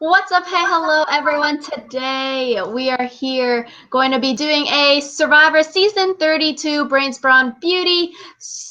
What's up? Hey, hello everyone. Today we are here going to be doing a Survivor Season 32 Brains Brawn Beauty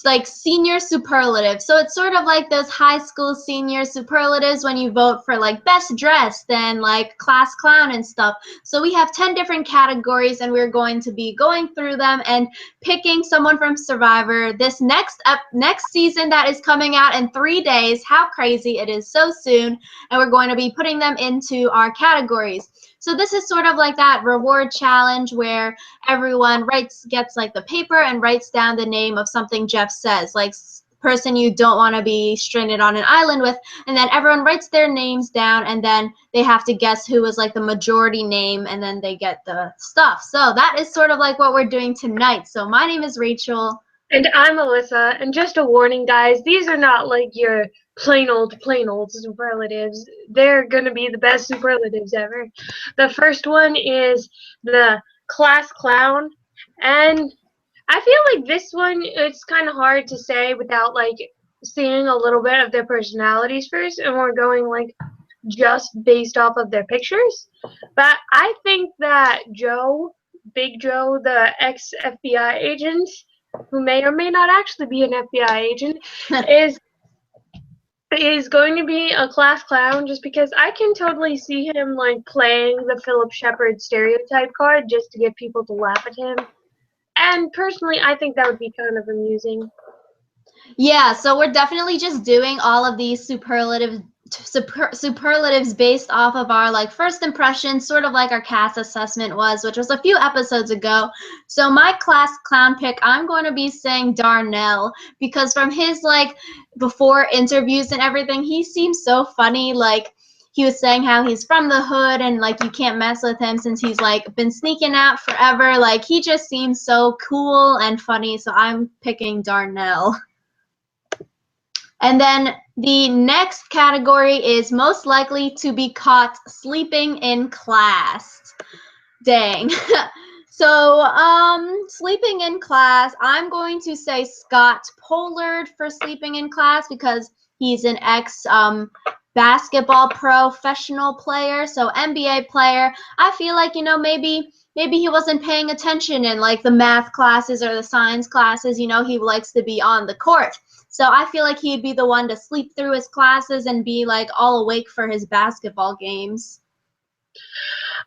like senior superlative. So it's sort of like those high school senior superlatives when you vote for like best dressed and like class clown and stuff. So we have 10 different categories and we're going to be going through them and picking someone from Survivor this next season that is coming out in 3 days. How crazy it is, so soon. And we're going to be putting them into our categories. So this is sort of like that reward challenge where everyone gets like the paper and writes down the name of something Jeff says, like person you don't want to be stranded on an island with, and then everyone writes their names down and then they have to guess who was like the majority name and then they get the stuff. So that is sort of like what we're doing tonight. So my name is Rachel. And I'm Alyssa, and just a warning, guys, these are not like your plain old superlatives. They're gonna be the best superlatives ever. The first one is the class clown, and I feel like this one, it's kind of hard to say without like seeing a little bit of their personalities first, and we're going like just based off of their pictures. But I think that Big Joe, the ex-FBI agent, who may or may not actually be an FBI agent, is going to be a class clown just because I can totally see him like playing the Philip Shepard stereotype card just to get people to laugh at him. And personally, I think that would be kind of amusing. Yeah, so we're definitely just doing all of these superlatives based off of our like first impressions, sort of like our cast assessment was, which was a few episodes ago. So my class clown pick, I'm going to be saying Darnell because from his like before interviews and everything, he seems so funny. Like he was saying how he's from the hood and like you can't mess with him since he's like been sneaking out forever. Like he just seems so cool and funny. So I'm picking Darnell. And then the next category is most likely to be caught sleeping in class. Dang. So, sleeping in class, I'm going to say Scott Pollard for sleeping in class because he's an ex basketball professional player, so NBA player. I feel like, maybe he wasn't paying attention in like the math classes or the science classes. He likes to be on the court. So I feel like he'd be the one to sleep through his classes and be like all awake for his basketball games.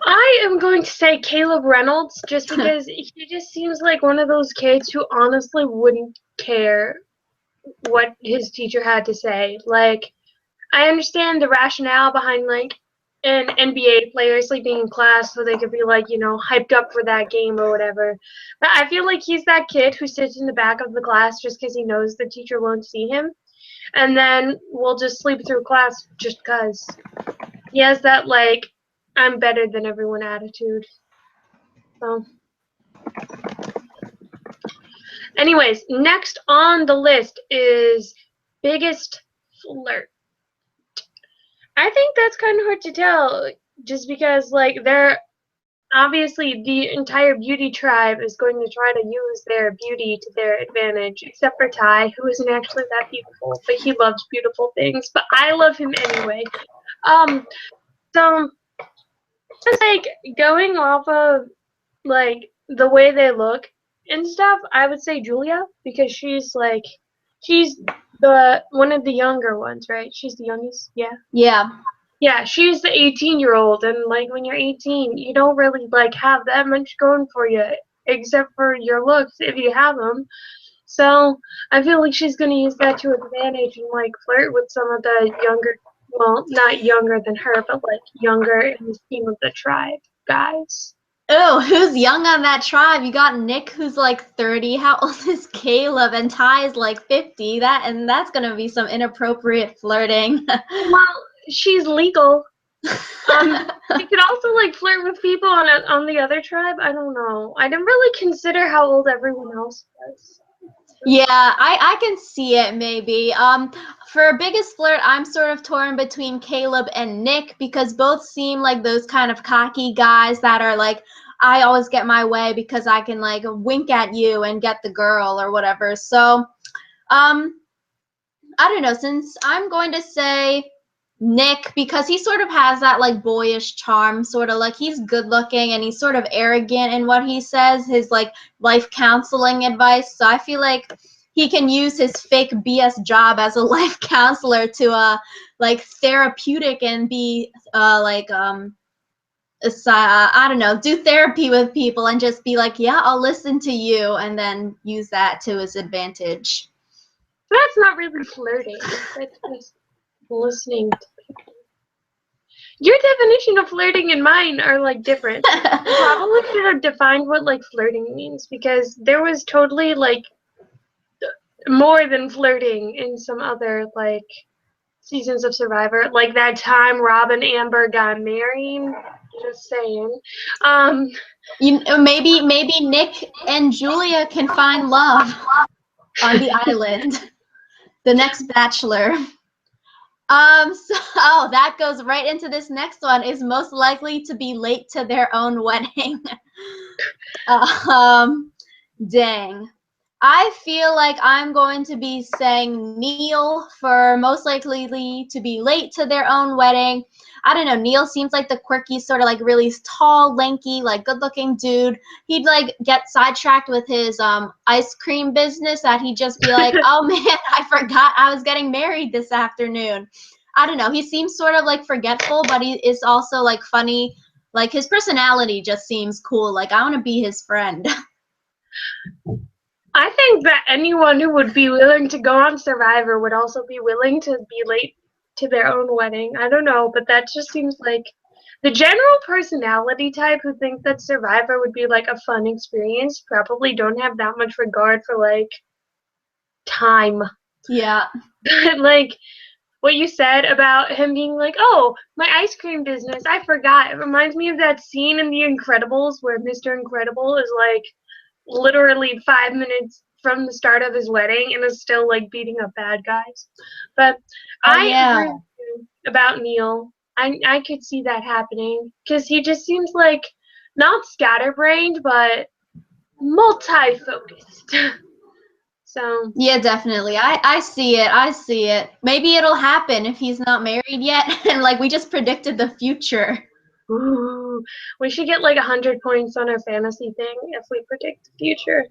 I am going to say Caleb Reynolds just because he just seems like one of those kids who honestly wouldn't care what his teacher had to say. Like, I understand the rationale behind like an NBA player sleeping in class so they could be like, hyped up for that game or whatever. But I feel like he's that kid who sits in the back of the class just because he knows the teacher won't see him, and then will just sleep through class just because he has that like I'm better than everyone attitude. So, anyways, next on the list is biggest flirt. I think that's kind of hard to tell just because, like, they're obviously the entire beauty tribe is going to try to use their beauty to their advantage, except for Ty, who isn't actually that beautiful, but he loves beautiful things. But I love him anyway. So just like going off of like the way they look and stuff, I would say Julia because she's the one of the younger ones, right? She's the youngest, yeah. Yeah. Yeah, she's the 18-year-old, and like when you're 18, you don't really like have that much going for you, except for your looks if you have them. So I feel like she's gonna use that to her advantage and like flirt with some of the younger, well, not younger than her, but like younger in the team of the tribe guys. Oh, who's young on that tribe? You got Nick, who's like 30. How old is Caleb? And Ty is like 50. That's gonna be some inappropriate flirting. Well, she's legal. You could also like flirt with people on the other tribe. I don't know. I didn't really consider how old everyone else was. Yeah, I can see it maybe. For biggest flirt, I'm sort of torn between Caleb and Nick because both seem like those kind of cocky guys that are like, I always get my way because I can like wink at you and get the girl or whatever. So, I don't know. Since I'm going to say Nick, because he sort of has that like boyish charm, sort of like he's good looking and he's sort of arrogant in what he says, his like life counseling advice. So I feel like he can use his fake BS job as a life counselor to like therapeutic and be I don't know, do therapy with people and just be like, yeah, I'll listen to you, and then use that to his advantage. That's not really flirting. That's just listening to people. Your definition of flirting and mine are like different. We probably should have defined what like flirting means, because there was totally like more than flirting in some other like seasons of Survivor. Like that time Rob and Amber got married. Just saying. Maybe Nick and Julia can find love on the island. The next Bachelor. So that goes right into this next one, is most likely to be late to their own wedding. Dang. I feel like I'm going to be saying Neil for most likely to be late to their own wedding. I don't know. Neil seems like the quirky, sort of like really tall, lanky, like good-looking dude. He'd like get sidetracked with his ice cream business, that he'd just be like, "Oh man, I forgot I was getting married this afternoon." I don't know. He seems sort of like forgetful, but he is also like funny. Like his personality just seems cool. Like I want to be his friend. I think that anyone who would be willing to go on Survivor would also be willing to be late to their own wedding. I don't know, but that just seems like the general personality type who think that Survivor would be like a fun experience probably don't have that much regard for like time. Yeah. Like what you said about him being like, "Oh, my ice cream business, I forgot." It reminds me of that scene in The Incredibles where Mr. Incredible is like literally 5 minutes from the start of his wedding and is still like beating up bad guys. But I agree with you about Neil. I could see that happening because he just seems like not scatterbrained but multi-focused. So Yeah, definitely. I see it. I see it. Maybe it'll happen if he's not married yet, and like we just predicted the future. ooh, we should get like 100 points on our fantasy thing if we predict the future.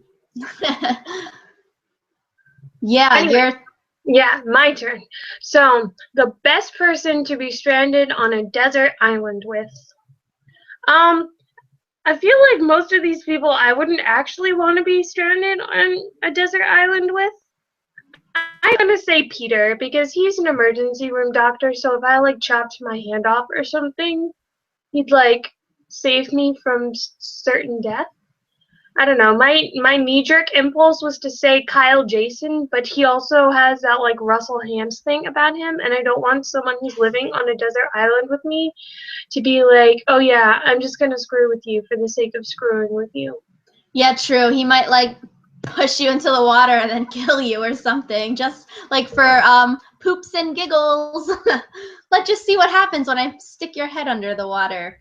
Yeah, Anyway, yeah, my turn. So, the best person to be stranded on a desert island with. Um, I feel like most of these people I wouldn't actually want to be stranded on a desert island with. I'm gonna say Peter because he's an emergency room doctor, so if I like chopped my hand off or something, he'd like save me from certain death. I don't know. My knee jerk impulse was to say Kyle Jason, but he also has that like Russell Hams thing about him, and I don't want someone who's living on a desert island with me to be like, "Oh yeah, I'm just gonna screw with you for the sake of screwing with you." yeah, true. He might like push you into the water and then kill you or something, just like for poops and giggles. Let's just see what happens when I stick your head under the water.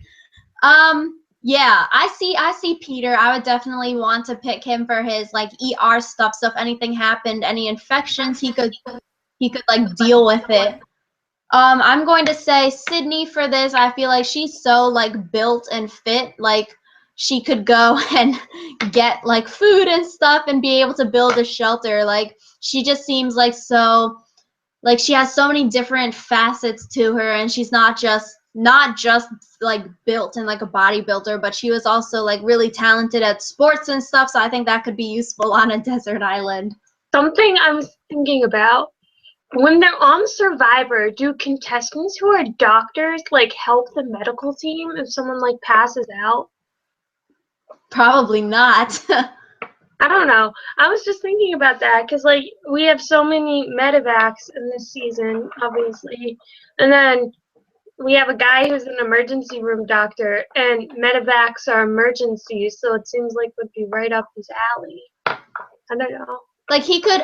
Yeah, I see Peter. I would definitely want to pick him for his like ER stuff. So if anything happened, any infections, he could like deal with it. I'm going to say Sydney for this. I feel like she's so like built and fit. Like she could go and get like food and stuff and be able to build a shelter. Like she just seems like so like she has so many different facets to her, and she's not just like built and like a bodybuilder, but she was also like really talented at sports and stuff. So I think that could be useful on a desert island. Something I was thinking about when they're on Survivor, do contestants who are doctors like help the medical team if someone like passes out? Probably not. I don't know. I was just thinking about that because, like, we have so many medevacs in this season, obviously. And then we have a guy who's an emergency room doctor, and medevacs are emergencies, so it seems like would be right up his alley. I don't know. Like he could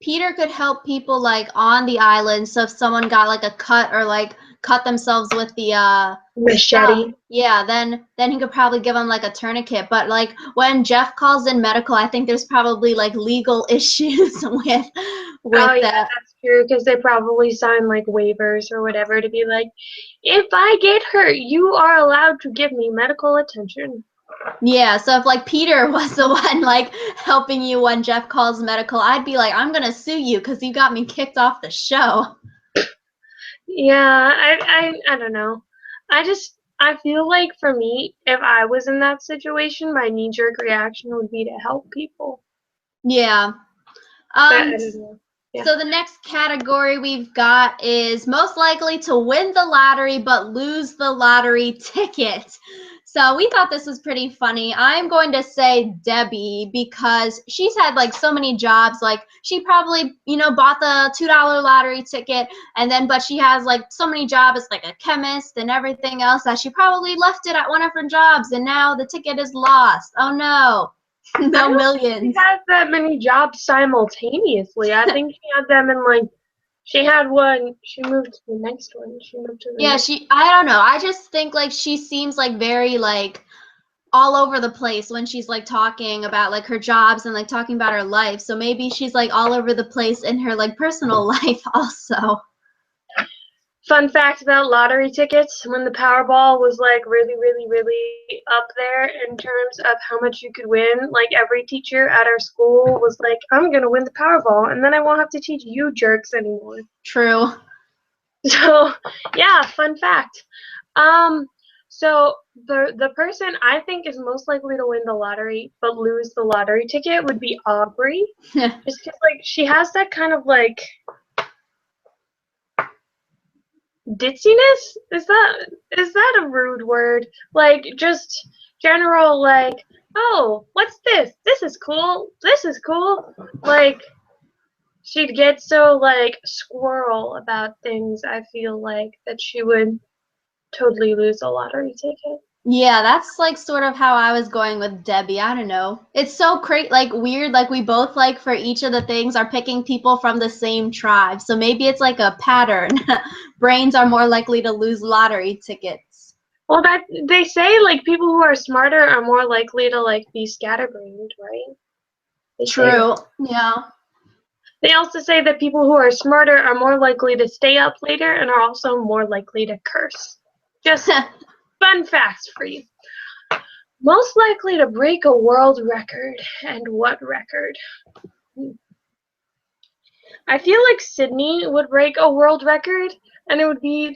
Peter could help people like on the island. So if someone got like a cut or like cut themselves with the Machete. stuff, yeah, then he could probably give them like a tourniquet. But like when Jeff calls in medical, I think there's probably like legal issues with Oh yeah, that. that's true, because they probably sign like waivers or whatever to be like, if I get hurt, you are allowed to give me medical attention. Yeah, so if like Peter was the one like helping you when Jeff calls medical, I'd be like, I'm gonna sue you because you got me kicked off the show. Yeah, I don't know. I feel like for me, if I was in that situation, my knee-jerk reaction would be to help people. Yeah. But I don't know. Yeah. So the next category we've got is most likely to win the lottery but lose the lottery ticket. So we thought this was pretty funny. I'm going to say Debbie because she's had like so many jobs. Like she probably, bought the $2 lottery ticket but she has like so many jobs like a chemist and everything else that she probably left it at one of her jobs and now the ticket is lost. Oh no. No I don't think millions. she has that many jobs simultaneously. I think she had them in like, she had one, she moved to the next one. She moved to the Yeah, next. I don't know. I just think like she seems like very like all over the place when she's like talking about like her jobs and like talking about her life. So maybe she's like all over the place in her like personal life also. Fun fact about lottery tickets, when the Powerball was like really, really, really up there in terms of how much you could win, like every teacher at our school was like, I'm gonna win the Powerball and then I won't have to teach you jerks anymore. True. So yeah, fun fact. So the person I think is most likely to win the lottery but lose the lottery ticket would be Aubrey. Just because like she has that kind of like ditziness. Is that a rude word? Like just general like, oh, what's this? This is cool. This is cool. Like she'd get so like squirrel about things. I feel like that she would totally lose a lottery ticket. Yeah, that's like sort of how I was going with Debbie. I don't know. It's so like weird. Like we both like for each of the things are picking people from the same tribe. So maybe it's like a pattern. Brains are more likely to lose lottery tickets. Well, that they say like people who are smarter are more likely to like be scatterbrained, right? They say True. that. Yeah. They also say that people who are smarter are more likely to stay up later and are also more likely to curse. Just fun facts for you. Most likely to break a world record, and what record? I feel like Sydney would break a world record, and it would be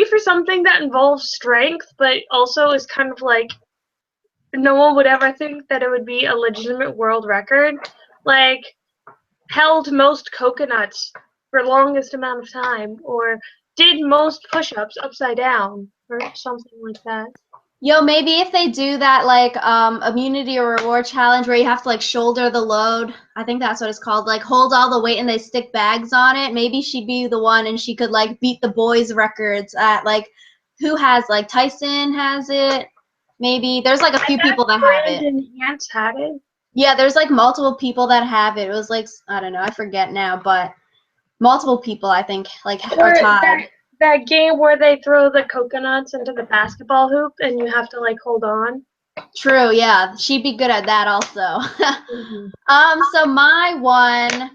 for something that involves strength, but also is kind of like no one would ever think that it would be a legitimate world record. Like held most coconuts for longest amount of time, or did most push-ups upside down, or something like that. Yo, maybe if they do that like immunity or reward challenge where you have to like shoulder the load, I think that's what it's called, like hold all the weight and they stick bags on it, maybe she'd be the one and she could like beat the boys' records at like who has like Tyson has it. Maybe there's like a few people that have it. Brandon Hance had it. Yeah, there's like multiple people that have it. It was like I don't know, I forget now, but multiple people I think like Or are tied. that game where they throw the coconuts into the basketball hoop and you have to like hold on. True, yeah. She'd be good at that also. Mm-hmm. So my one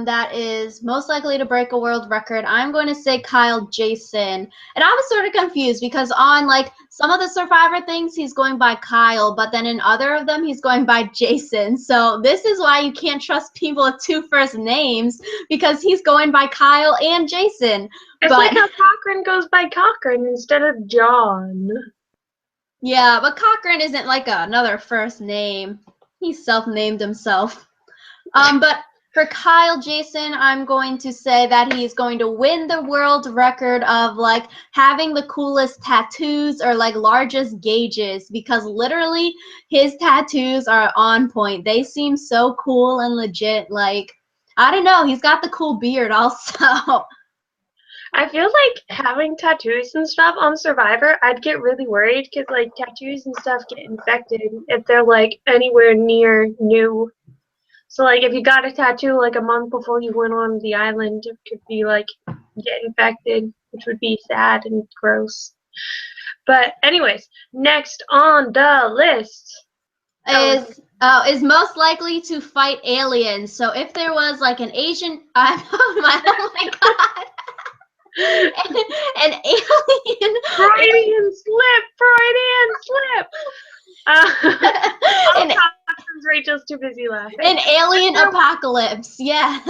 that is most likely to break a world record, I'm going to say Kyle Jason. And I was sort of confused because on like some of the Survivor things he's going by Kyle, but then in other of them he's going by Jason. So this is why you can't trust people with two first names because he's going by Kyle and Jason. It's But like how Cochran goes by Cochran instead of John. yeah, but Cochran isn't like another first name. He self-named himself. But for Kyle Jason, I'm going to say that he's going to win the world record of like having the coolest tattoos or like largest gauges because literally his tattoos are on point. They seem so cool and legit. Like, I don't know, he's got the cool beard also. I feel like having tattoos and stuff on Survivor, I'd get really worried because like tattoos and stuff get infected if they're like anywhere near new. So like if you got a tattoo like a month before you went on the island, it could be like get infected, which would be sad and gross. But anyways, next on the list is most likely to fight aliens. So if there was like an Asian, oh my god, an alien, Freudian slip. I'll an, talk since Rachel's too busy laughing. an alien apocalypse. Yeah.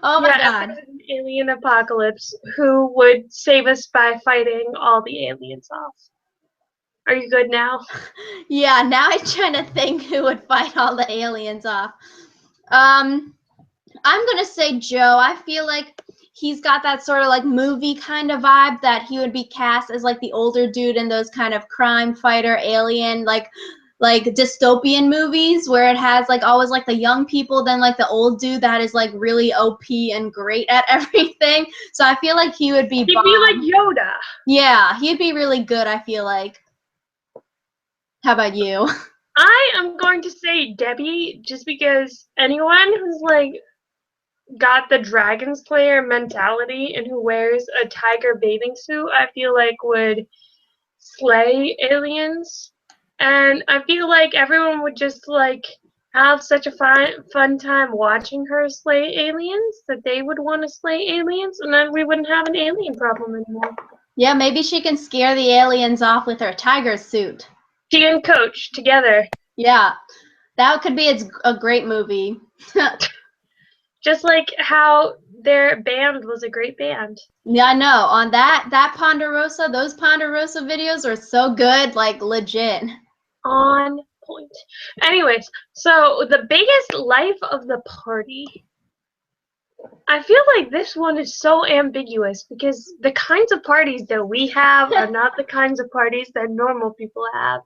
Oh my god. An alien apocalypse. Who would save us by fighting all the aliens off? Are you good now? Yeah, now I'm trying to think who would fight all the aliens off. I'm gonna say Joe. I feel like he's got that sort of like movie kind of vibe that he would be cast as like the older dude in those kind of crime fighter alien like dystopian movies where it has like always like the young people, then like the old dude that is like really OP and great at everything. So I feel like he would be He'd be like Yoda. Yeah, he'd be really good, I feel like. How about you? I am going to say Debbie, just because anyone who's like got the Dragon Slayer mentality and who wears a tiger bathing suit, I feel like would slay aliens. And I feel like everyone would just like have such a fun time watching her slay aliens that they would want to slay aliens, and then we wouldn't have an alien problem anymore. Yeah, maybe she can scare the aliens off with her tiger suit. She and Coach together. Yeah, that could be a great movie. Just like how their band was a great band. Yeah, I know. On that Ponderosa, those Ponderosa videos are so good, like legit. On point. Anyways, so the biggest life of the party. I feel like this one is so ambiguous because the kinds of parties that we have are not the kinds of parties that normal people have.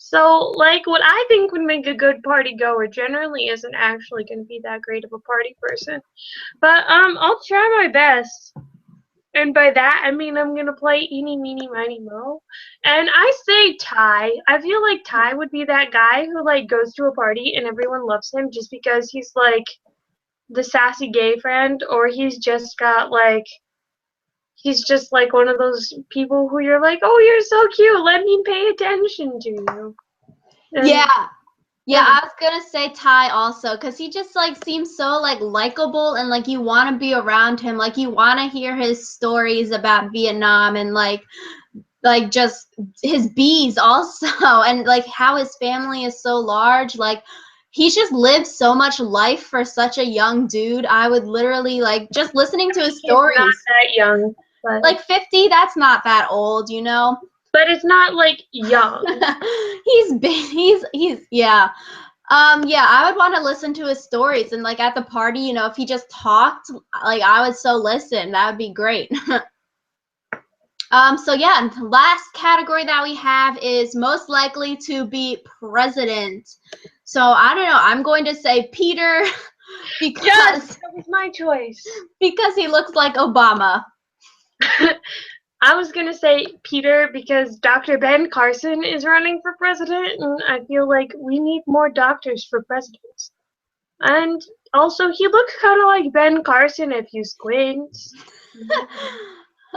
So, like, what I think would make a good party goer generally isn't actually going to be that great of a party person. But, I'll try my best. And by that, I mean I'm going to play Eeny, Meeny, Miny, Mo. And I say Ty. I feel like Ty would be that guy who, like, goes to a party and everyone loves him just because he's, like, the sassy gay friend, or he's just like one of those people who you're like, oh, you're so cute, let me pay attention to you. And yeah, I was gonna say Ty also, because he just like seems so like likable and like you want to be around him, like you want to hear his stories about Vietnam and like just his bees also and like how his family is so large, like he's just lived so much life for such a young dude. I would literally like just listening to his stories. He's not that young. But like 50, that's not that old, you know? But it's not like young. He's big, yeah. Yeah, I would want to listen to his stories and like at the party, you know, if he just talked, like I would so listen. That would be great. So yeah, and the last category that we have is most likely to be president. So I don't know, I'm going to say Peter because Yes, that was my choice. Because he looks like Obama. I was going to say Peter because Dr. Ben Carson is running for president, and I feel like we need more doctors for presidents. And also, he looks kind of like Ben Carson if you squint.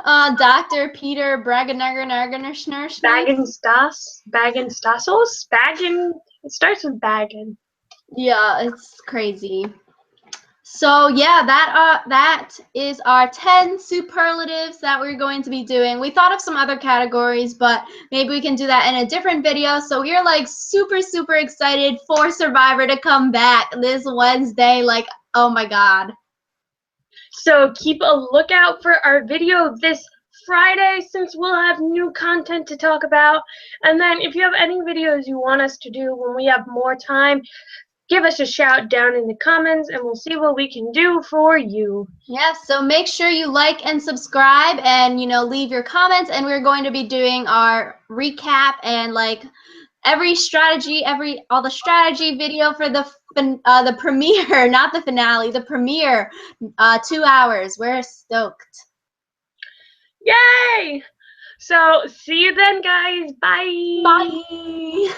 Dr. Peter Baggins-Stassos? It starts with Baggin. Yeah, it's crazy. So yeah, that is our 10 superlatives that we're going to be doing. We thought of some other categories, but maybe we can do that in a different video. So we're like super excited for Survivor to come back this Wednesday. Like, oh my God. So keep a lookout for our video this Friday, since we'll have new content to talk about. And then if you have any videos you want us to do when we have more time, give us a shout down in the comments and we'll see what we can do for you. Yeah, so make sure you like and subscribe and, you know, leave your comments. And we're going to be doing our recap and like all the strategy video for the premiere, not the finale, the premiere, 2 hours. We're stoked. Yay! So see you then, guys. Bye. Bye.